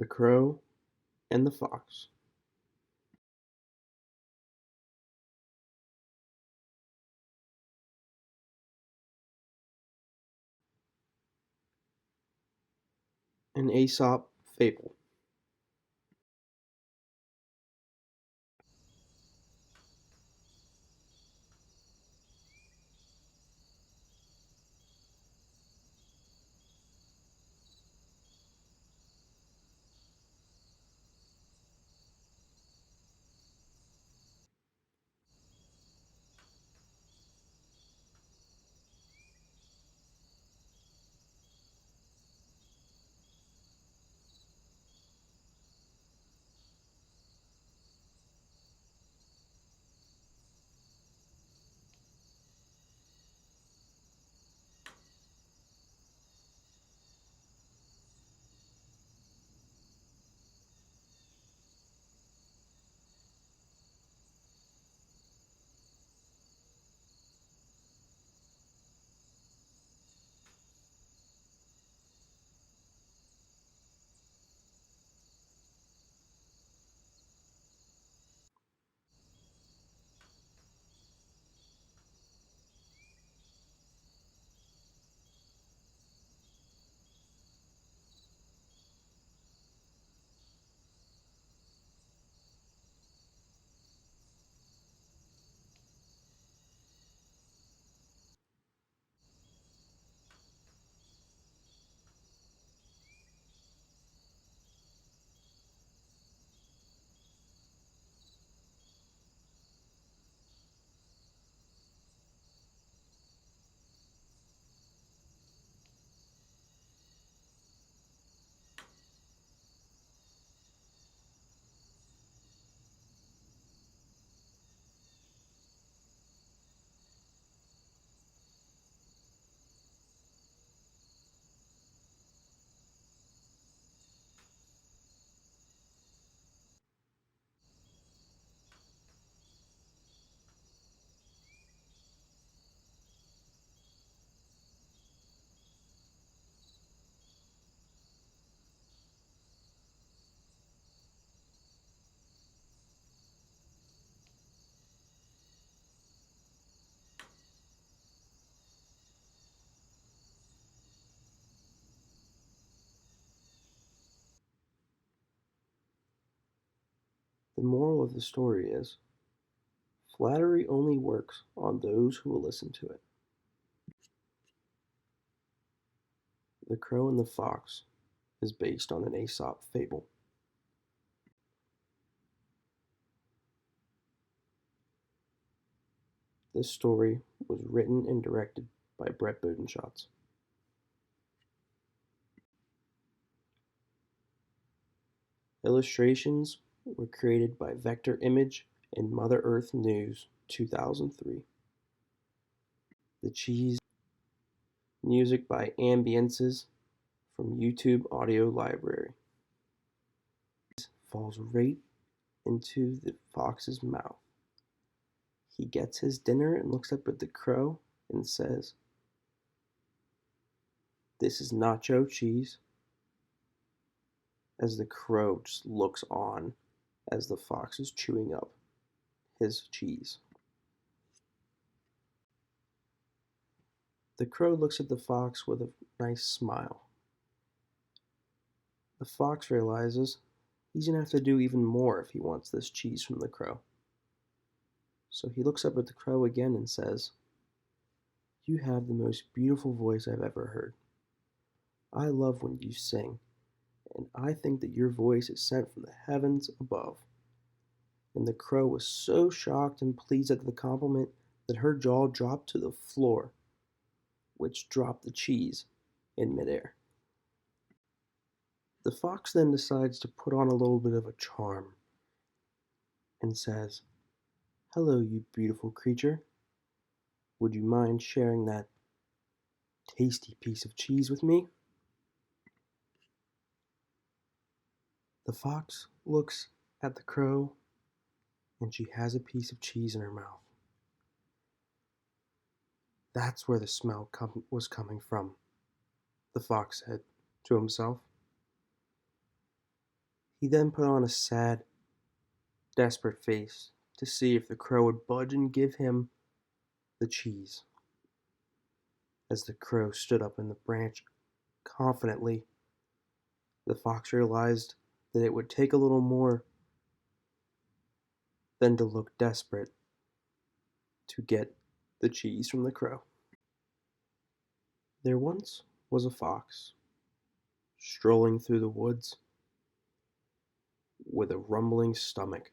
The Crow and the Fox. An Aesop fable. The moral of the story is flattery only works on those who will listen to it. The Crow and the Fox is based on an Aesop fable. This story was written and directed by Brett Bodenschatz. Illustrations were created by Vector Image and Mother Earth News 2003. The Cheese. Music by Ambiences from YouTube Audio Library. Falls right into the fox's mouth. He gets his dinner and looks up at the crow and says, "This is nacho cheese," as the crow just looks on as the fox is chewing up his cheese. The crow looks at the fox with a nice smile. The fox realizes he's going to have to do even more if he wants this cheese from the crow. So he looks up at the crow again and says, "You have the most beautiful voice I've ever heard. I love when you sing, and I think that your voice is sent from the heavens above." And the crow was so shocked and pleased at the compliment that her jaw dropped to the floor, which dropped the cheese in midair. The fox then decides to put on a little bit of a charm and says, "Hello, you beautiful creature. Would you mind sharing that tasty piece of cheese with me?" The fox looks at the crow and she has a piece of cheese in her mouth. "That's where the smell was coming from," the fox said to himself. He then put on a sad, desperate face to see if the crow would budge and give him the cheese. As the crow stood up in the branch confidently, the fox realized that it would take a little more than to look desperate to get the cheese from the crow. There once was a fox strolling through the woods with a rumbling stomach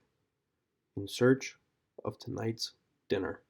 in search of tonight's dinner.